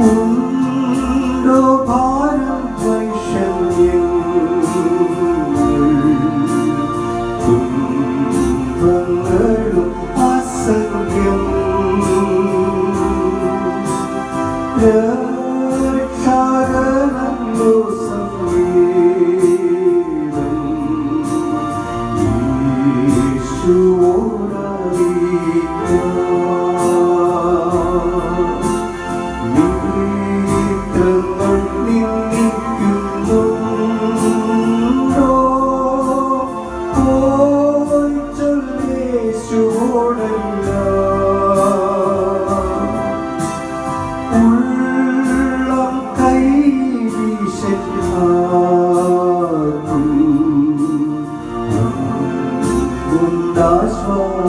ഉണ്ടോ ഭാരം വൈഷമ്യം തുമ്പങ്ങളും അസംഖ്യം രക്ഷാകരമോ സംഗീതം യേശുവോടറിയിക്കാം. മിത്രങ്ങൾ നിന്ദിക്കുന്നുണ്ടോ? പോയി ചൊല്ലേശുവോടെല്ലാം ഉള്ളം കൈ വീശാക്കും ഉണ്ടാശ്വാസമില്ല.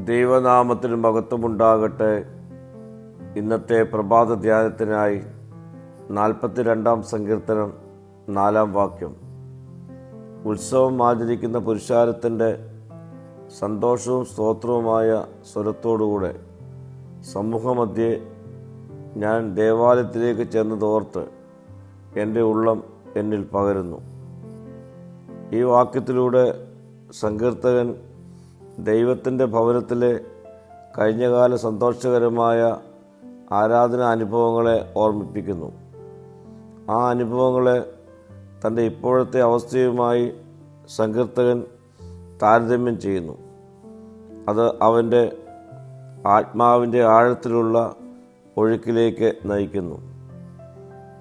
ദൈവനാമത്തിന് മഹത്വമുണ്ടാകട്ടെ. ഇന്നത്തെ പ്രഭാത ധ്യാനത്തിനായി 42-ാം സങ്കീർത്തനം 4-ാം വാക്യം. ഉത്സവം ആചരിക്കുന്ന പുരുഷാരത്തിൻ്റെ സന്തോഷവും സ്തോത്രവുമായ സ്വരത്തോടുകൂടെ സമൂഹമധ്യേ ഞാൻ ദേവാലയത്തിലേക്ക് ചെന്നതോർത്ത് എൻ്റെ ഉള്ളം എന്നിൽ പകരുന്നു. ഈ വാക്യത്തിലൂടെ സങ്കീർത്തകൻ ദൈവത്തിൻ്റെ ഭവനത്തിലെ കഴിഞ്ഞകാല സന്തോഷകരമായ ആരാധനാ അനുഭവങ്ങളെ ഓർമ്മിപ്പിക്കുന്നു. ആ അനുഭവങ്ങളെ തൻ്റെ ഇപ്പോഴത്തെ അവസ്ഥയുമായി സങ്കീർത്തകൻ താരതമ്യം ചെയ്യുന്നു. അത് അവൻ്റെ ആത്മാവിൻ്റെ ആഴത്തിലുള്ള ഒഴുക്കിലേക്ക് നയിക്കുന്നു.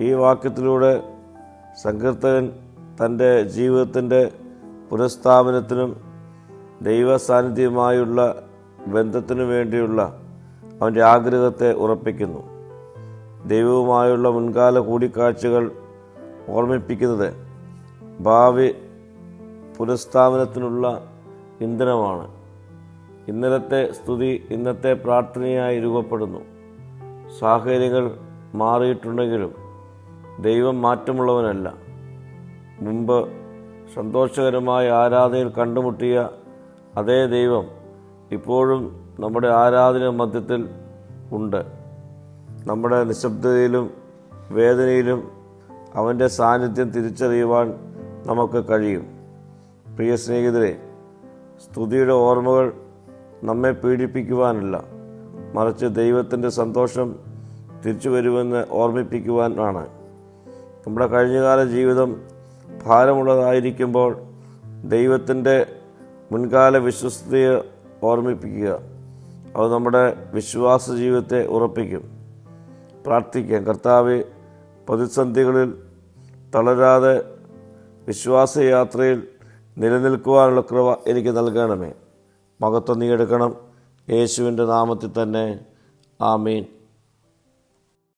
ഈ വാക്യത്തിലൂടെ സങ്കീർത്തകൻ തൻ്റെ ജീവിതത്തിൻ്റെ പുനഃസ്ഥാപനത്തിനും ദൈവസാന്നിധ്യവുമായുള്ള ബന്ധത്തിനു വേണ്ടിയുള്ള അവൻ്റെ ആഗ്രഹത്തെ ഉറപ്പിക്കുന്നു. ദൈവവുമായുള്ള മുൻകാല കൂടിക്കാഴ്ചകൾ ഓർമ്മിപ്പിക്കുന്നത് ഭാവി പുനഃസ്ഥാപനത്തിനുള്ള ഇന്ധനമാണ്. ഇന്നലത്തെ സ്തുതി ഇന്നത്തെ പ്രാർത്ഥനയായി രൂപപ്പെടുന്നു. സാഹചര്യങ്ങൾ മാറിയിട്ടുണ്ടെങ്കിലും ദൈവം മാറ്റമുള്ളവനല്ല. മുമ്പ് സന്തോഷകരമായ ആരാധനയിൽ കണ്ടുമുട്ടിയ അതേ ദൈവം ഇപ്പോഴും നമ്മുടെ ആരാധന മധ്യത്തിൽ ഉണ്ട്. നമ്മുടെ നിശബ്ദതയിലും വേദനയിലും അവൻ്റെ സാന്നിധ്യം തിരിച്ചറിയുവാൻ നമുക്ക് കഴിയും. പ്രിയ സ്നേഹിതരെ, സ്തുതിയുടെ ഓർമ്മകൾ നമ്മെ പീഡിപ്പിക്കുവാനല്ല, മറിച്ച് ദൈവത്തിൻ്റെ സന്തോഷം തിരിച്ചു വരുമെന്ന് ഓർമ്മിപ്പിക്കുവാനാണ്. നമ്മുടെ കഴിഞ്ഞകാല ജീവിതം ഭാരമുള്ളതായിരിക്കുമ്പോൾ ദൈവത്തിൻ്റെ മുൻകാല വിശ്വസ്തയെ ഓർമ്മിപ്പിക്കുക. അത് നമ്മുടെ വിശ്വാസ ജീവിതത്തെ ഉറപ്പിക്കും. പ്രാർത്ഥിക്കാം. കർത്താവേ, പ്രതിസന്ധികളിൽ തളരാതെ വിശ്വാസയാത്രയിൽ നിലനിൽക്കുവാനുള്ള കൃപ എനിക്ക് നൽകണമേ. മഹത്വം നീ എടുക്കണം. യേശുവിൻ്റെ നാമത്തിൽ തന്നെ. ആമീൻ.